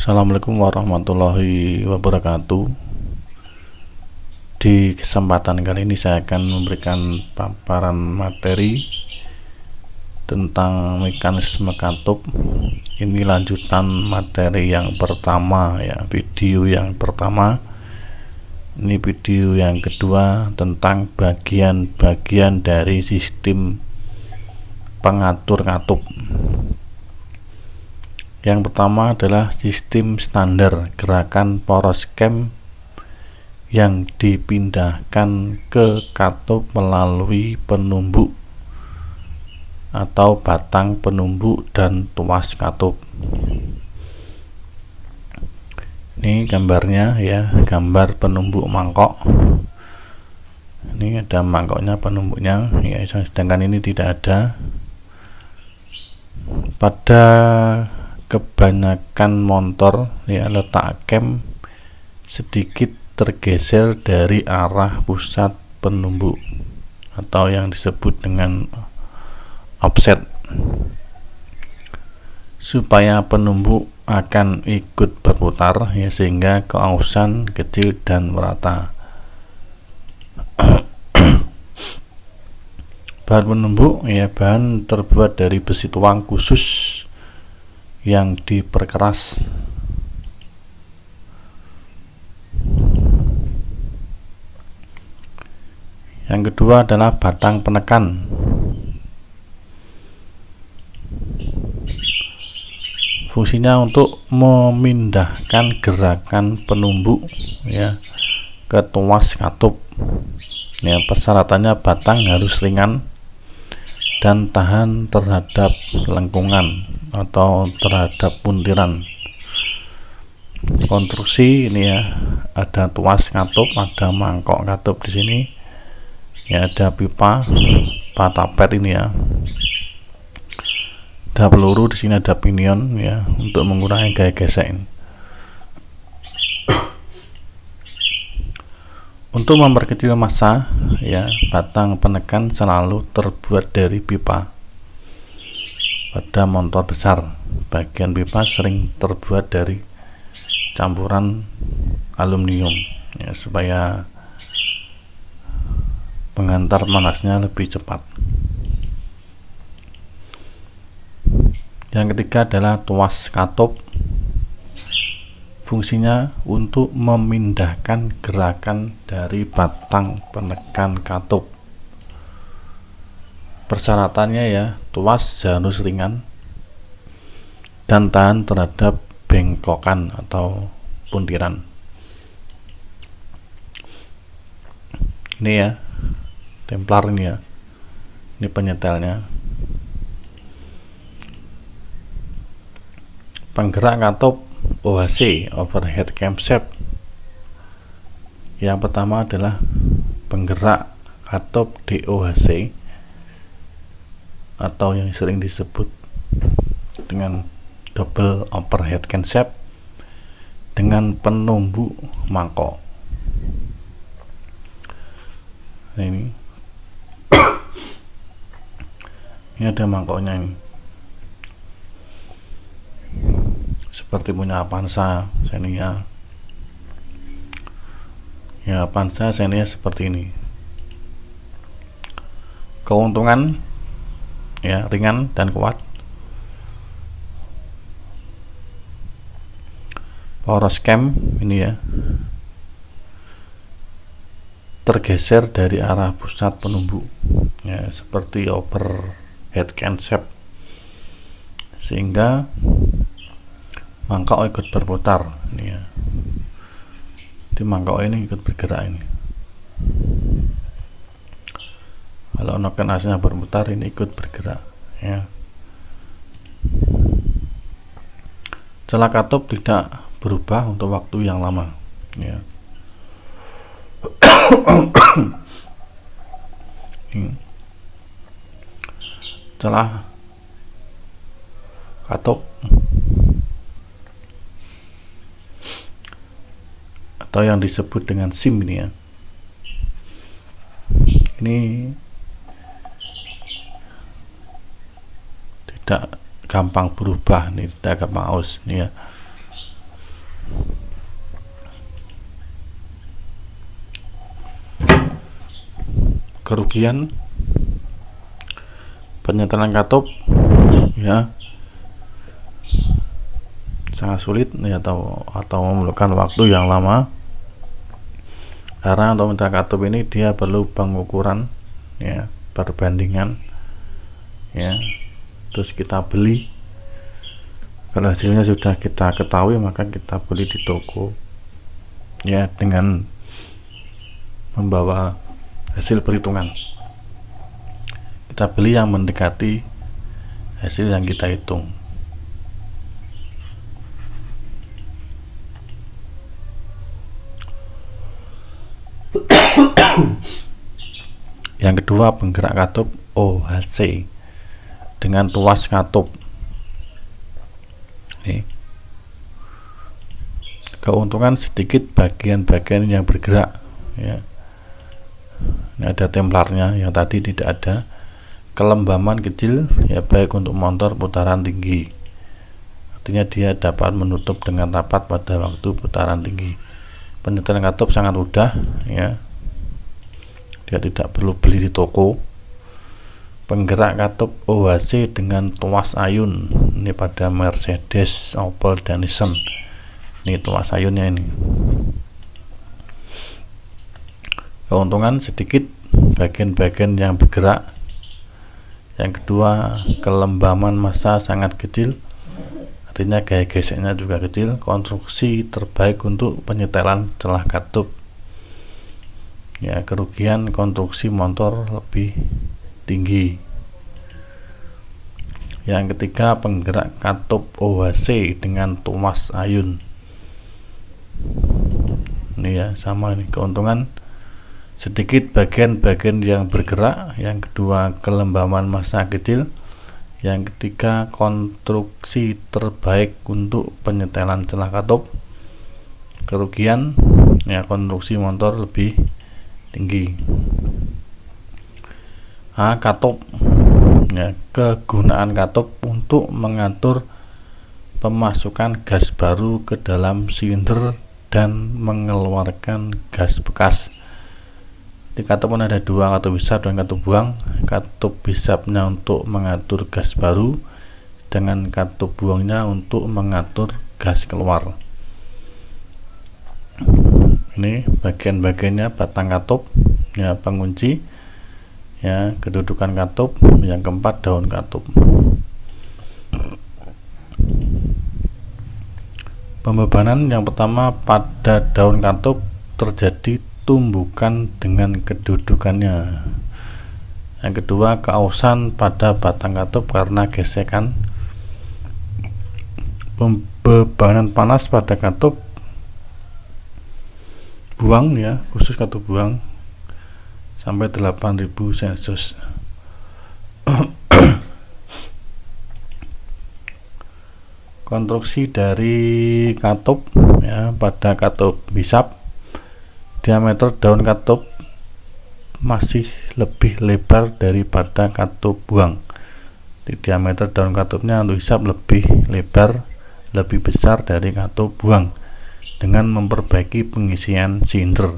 Assalamualaikum warahmatullahi wabarakatuh. Di kesempatan kali ini saya akan memberikan paparan materi tentang mekanisme katup. Ini lanjutan materi yang pertama ya, video yang pertama. Ini video yang kedua tentang bagian-bagian dari sistem pengatur katup. Yang pertama adalah sistem standar gerakan poros cam yang dipindahkan ke katup melalui penumbuk atau batang penumbuk dan tuas katup. Ini gambarnya ya, gambar penumbuk mangkok. Ini ada mangkoknya, penumbuknya ya, sedangkan ini tidak ada. Pada kebanyakan motor ya, letak cam sedikit tergeser dari arah pusat penumbuk atau yang disebut dengan offset, supaya penumbuk akan ikut berputar ya, sehingga keausan kecil dan merata. Bahan penumbuk ya, bahan terbuat dari besi tuang khusus yang diperkeras. Yang kedua adalah batang penekan. Fungsinya untuk memindahkan gerakan penumbuk ya ke tuas katup. Ya, persyaratannya batang harus ringan dan tahan terhadap lengkungan atau terhadap puntiran. Konstruksi ini ya, ada tuas katup, ada mangkok katup di sini. Ya, ada pipa patapet ini ya. Ada peluru di sini, ada pinion ya untuk mengurangi gaya gesek. Untuk memperkecil massa ya, batang penekan selalu terbuat dari pipa. Pada motor besar, bagian pipa sering terbuat dari campuran aluminium ya, supaya pengantar panasnya lebih cepat. Yang ketiga adalah tuas katup. Fungsinya untuk memindahkan gerakan dari batang penekan katup. Persyaratannya ya, tuas harus ringan dan tahan terhadap bengkokan atau puntiran. Ini ya, templar ini ya, ini penyetelnya. Penggerak katup OHC, overhead camshaft. Yang pertama adalah penggerak katup DOHC atau yang sering disebut dengan double overhead camshaft dengan penumbuk mangkok. Nah, ini ini ada mangkoknya ini, seperti punya Avanza Xenia ya, Avanza Xenia seperti ini. Keuntungan ya, ringan dan kuat. Poros cam ini ya, tergeser dari arah pusat penumbuk ya, seperti overhead camshaft, sehingga mangkok ikut berputar ini ya. Di mangkok ini ikut bergerak ini. Kalau noken asnya berputar, ini ikut bergerak ya. Celah katup tidak berubah untuk waktu yang lama ya. Celah katup atau yang disebut dengan SIM ini ya, ini tidak gampang berubah nih, tidak gampang aus nih ya. kerugian penyetelan katup ya sangat sulit ya, atau memerlukan waktu yang lama, karena untuk menyetel katup ini dia perlu pengukuran ya, perbandingan ya, terus kita beli. Kalau hasilnya sudah kita ketahui, maka kita beli di toko ya, dengan membawa hasil perhitungan. Kita beli yang mendekati hasil yang kita hitung. Yang kedua, penggerak katup OHC dengan tuas katup. Ini keuntungan sedikit bagian-bagian yang bergerak ya. Ini ada templarnya, yang tadi tidak ada. Kelembaman kecil ya, baik untuk motor putaran tinggi, artinya dia dapat menutup dengan rapat pada waktu putaran tinggi. Penyetelan katup sangat mudah ya, dia tidak perlu beli di toko. Penggerak katup OHC dengan tuas ayun, ini pada Mercedes, Opel, dan Nissan. Ini tuas ayunnya ini. Keuntungan sedikit bagian-bagian yang bergerak. Yang kedua, kelembaman massa sangat kecil, artinya gaya geseknya juga kecil. Konstruksi terbaik untuk penyetelan celah katup ya, kerugian konstruksi motor lebih tinggi. Yang ketiga, penggerak katup OHC dengan tuas ayun. Ini ya, sama ini keuntungan sedikit bagian-bagian yang bergerak. Yang kedua, kelembaman massa kecil. Yang ketiga, konstruksi terbaik untuk penyetelan celah katup. Kerugian ya, konstruksi motor lebih tinggi. Katup ya, kegunaan katup untuk mengatur pemasukan gas baru ke dalam silinder dan mengeluarkan gas bekas. Di katup pun ada dua, katup hisap dan katup buang. Katup hisapnya untuk mengatur gas baru, dengan katup buangnya untuk mengatur gas keluar. Ini bagian-bagiannya, batang katup ya, pengunci ya, kedudukan katup. Yang keempat, daun katup. Pembebanan yang pertama, pada daun katup terjadi tumbukan dengan kedudukannya. Yang kedua, keausan pada batang katup karena gesekan. Pembebanan panas pada katup buang ya, khusus katup buang sampai 8000 Celcius. Konstruksi dari katup ya, pada katup hisap diameter daun katup masih lebih lebar daripada katup buang. Di diameter daun katupnya untuk hisap lebih lebar, lebih besar dari katup buang, dengan memperbaiki pengisian silinder.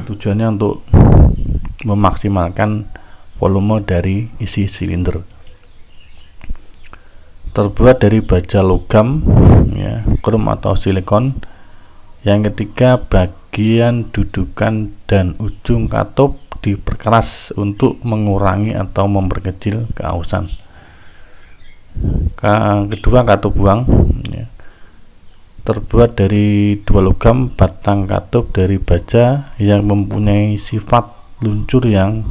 Tujuannya untuk memaksimalkan volume dari isi silinder. Terbuat dari baja logam ya, krom atau silikon. Yang ketiga, bagian dudukan dan ujung katup diperkeras untuk mengurangi atau memperkecil keausan. Kedua, katup buang ya, terbuat dari dua logam. Batang katup dari baja yang mempunyai sifat luncur yang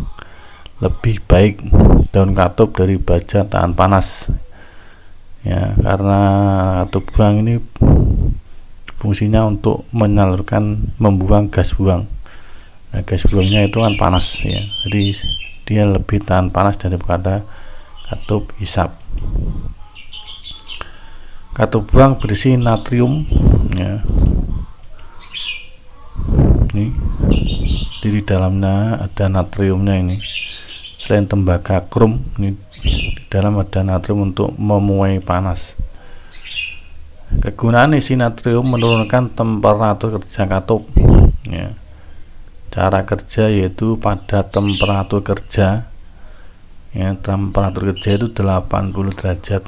lebih baik. Daun katup dari baja tahan panas ya, karena katup buang ini fungsinya untuk menyalurkan, membuang gas buang. Nah, gas buangnya itu kan panas ya, jadi dia lebih tahan panas daripada katup hisap. Katup buang berisi natrium ya, ini di dalamnya ada natriumnya. Ini selain tembaga krom, ini di dalam ada natrium untuk memuai panas. Kegunaan isi natrium menurunkan temperatur kerja katup ya. cara kerja yaitu pada temperatur kerja ya, temperatur kerja itu 80 derajat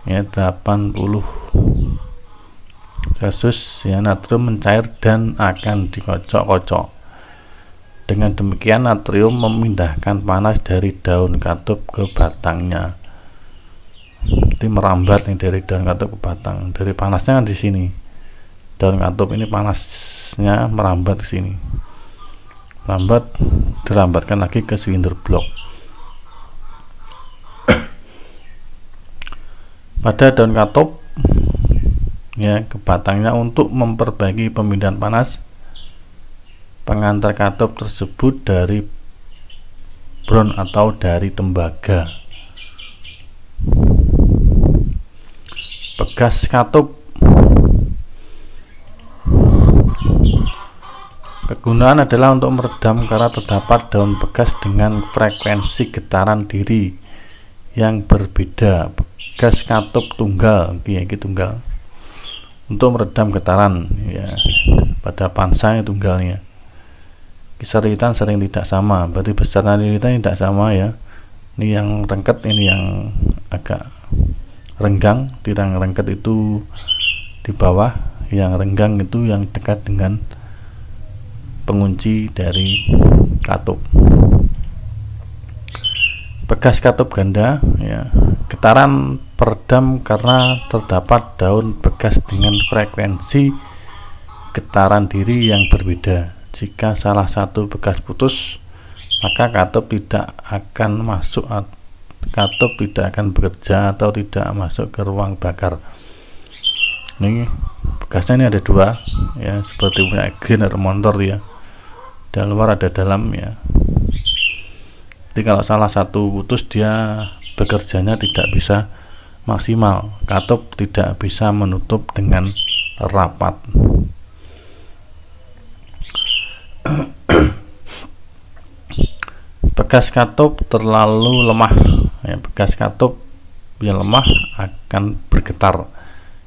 ya, 80 Celcius ya, natrium mencair dan akan dikocok-kocok. Dengan demikian natrium memindahkan panas dari daun katup ke batangnya. Jadi merambat nih dari daun katup ke batang. Dari panasnya kan di sini. Daun katup ini panasnya merambat ke sini. Merambat, dirambatkan lagi ke silinder blok. Pada daun katup ya, ke batangnya untuk memperbaiki pemindahan panas, pengantar katup tersebut dari bron atau dari tembaga. Pegas katup, kegunaan adalah untuk meredam karena terdapat daun pegas dengan frekuensi getaran diri yang berbeda. Pegas katup tunggal, tunggal untuk meredam getaran ya, pada pansa tunggalnya. Kisar lilitan sering tidak sama, berarti besarnya lilitan tidak sama ya. Ini yang rengket, ini yang agak renggang. Yang rengket itu di bawah, yang renggang itu yang dekat dengan pengunci dari katup. Pegas katup ganda ya, getaran peredam karena terdapat daun pegas dengan frekuensi getaran diri yang berbeda. Jika salah satu bekas putus, maka katup tidak akan masuk, katup tidak akan bekerja atau tidak masuk ke ruang bakar. Ini bekasnya ini ada dua ya, seperti punya generator motor ya, ada luar ada dalam ya. Jadi kalau salah satu putus, dia bekerjanya tidak bisa maksimal, katup tidak bisa menutup dengan rapat. Bekas katup terlalu lemah ya, bekas katup yang lemah akan bergetar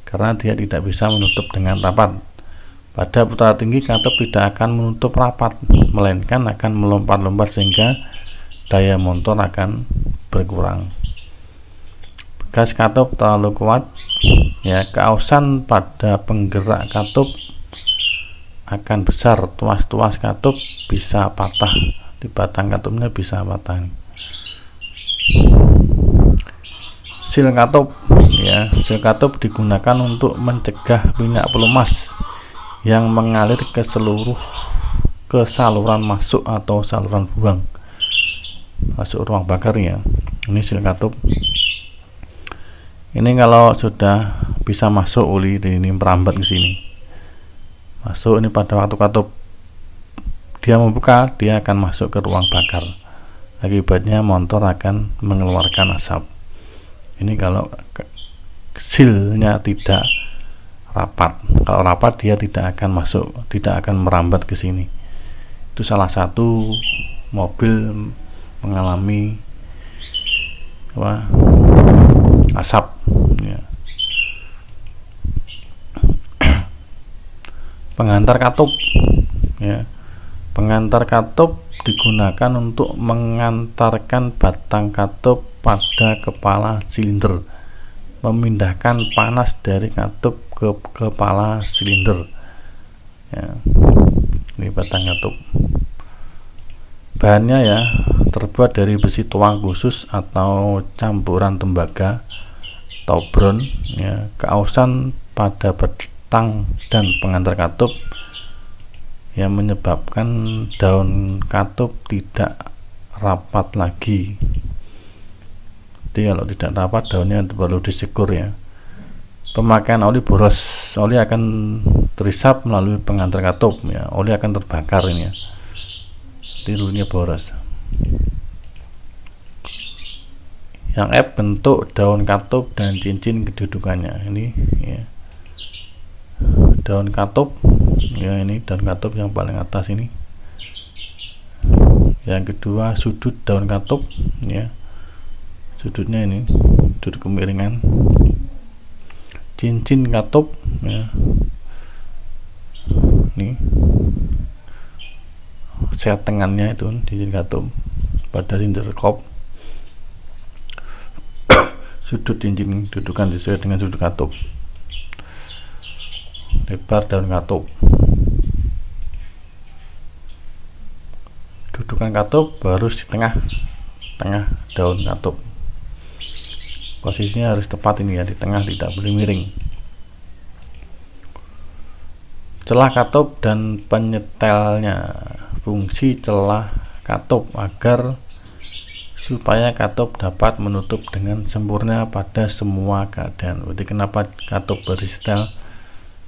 karena dia tidak bisa menutup dengan rapat. Pada putaran tinggi, katup tidak akan menutup rapat, melainkan akan melompat-lompat sehingga daya motor akan berkurang. Bekas katup terlalu kuat ya, keausan pada penggerak katup akan besar, tuas-tuas katup bisa patah, di batang katupnya bisa patah. Sil katup ya, sil katup digunakan untuk mencegah minyak pelumas yang mengalir ke saluran masuk atau saluran buang, masuk ruang bakar ya. Ini sil katup. Ini kalau sudah bisa masuk oli, ini merambat ke sini. Masuk ini pada waktu katup dia membuka, dia akan masuk ke ruang bakar. Akibatnya motor akan mengeluarkan asap. Ini kalau silnya tidak rapat. Kalau rapat, dia tidak akan masuk, tidak akan merambat ke sini. Itu salah satu mobil mengalami asap ya. Pengantar katup ya, pengantar katup digunakan untuk mengantarkan batang katup pada kepala silinder, memindahkan panas dari katup ke kepala silinder ya. Ini batang katup, bahannya ya terbuat dari besi tuang khusus atau campuran tembaga atau bron ya. Keausan pada batang dan pengantar katup yang menyebabkan daun katup tidak rapat lagi. Jadi kalau tidak rapat, daunnya perlu disekur ya. Pemakaian oli boros, oli akan terisap melalui pengantar katup ya, oli akan terbakar ini ya. Jadi dulunya boros. Yang F bentuk daun katup dan cincin kedudukannya. Ini ya, daun katup ya, ini daun katup yang paling atas ini. Yang kedua sudut daun katup ya, sudutnya ini sudut kemiringan. Cincin katup ya, ini settingannya itu di cincin katup pada intercop. Sudut cincin dudukan sesuai dengan sudut katup, lebar daun katup, dudukan katup harus di tengah daun katup. Posisinya harus tepat ini ya, di tengah, tidak boleh miring. Celah katup dan penyetelnya. Fungsi celah katup agar supaya katup dapat menutup dengan sempurna pada semua keadaan. Berarti kenapa katup bersetel?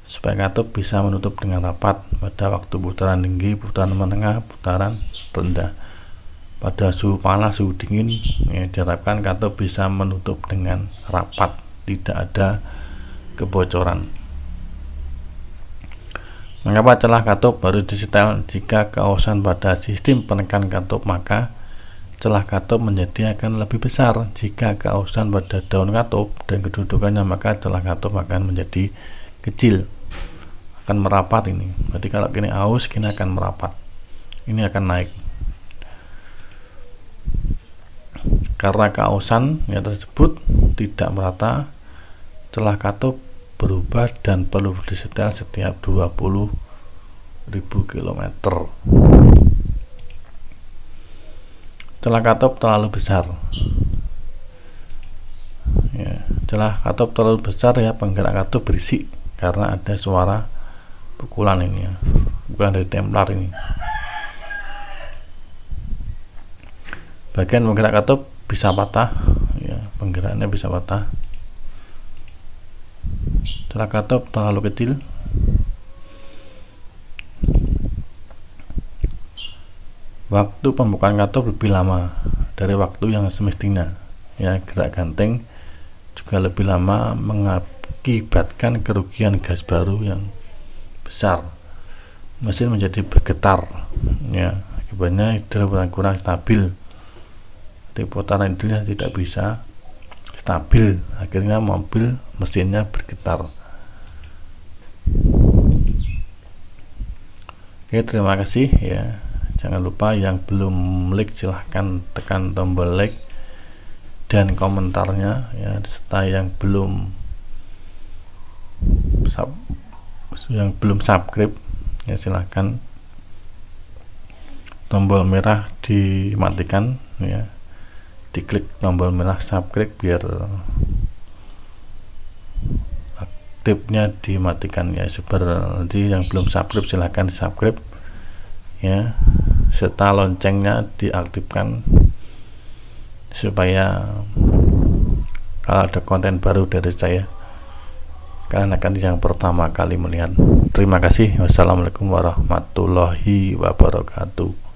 Supaya katup bisa menutup dengan rapat pada waktu putaran tinggi, putaran menengah, putaran rendah. Pada suhu panas, suhu dingin, ya, diharapkan katup bisa menutup dengan rapat, tidak ada kebocoran. Mengapa celah katup baru disetel? Jika keausan pada sistem penekan katup, maka celah katup menjadi akan lebih besar. Jika keausan pada daun katup dan kedudukannya, maka celah katup akan menjadi kecil, akan merapat ini. Berarti kalau kini aus, kini akan merapat, ini akan naik. Karena keausan ya tersebut tidak merata, celah katup berubah dan perlu disetel setiap 20.000 km. Celah katup terlalu besar ya, celah katup terlalu besar ya, penggerak katup berisik karena ada suara pukulan ini ya, pukulan dari templar ini. Bagian penggerak katup bisa patah ya, penggeraknya bisa patah. Celah katup terlalu kecil, waktu pembukaan katup lebih lama dari waktu yang semestinya ya, gerak ganting juga lebih lama, mengakibatkan kerugian gas baru yang besar. Mesin menjadi bergetar ya, akibatnya idel kurang stabil, putaran idelnya tidak bisa stabil, akhirnya mobil mesinnya bergetar. Oke, terima kasih ya. Jangan lupa yang belum like silahkan tekan tombol like dan komentarnya ya, serta yang belum subscribe ya, silahkan tombol merah dimatikan ya, diklik tombol merah subscribe biar aktifnya dimatikan ya. Nanti yang belum subscribe silahkan di subscribe ya, serta loncengnya diaktifkan supaya kalau ada konten baru dari saya, kalian akan yang pertama kali melihat. Terima kasih. Wassalamualaikum warahmatullahi wabarakatuh.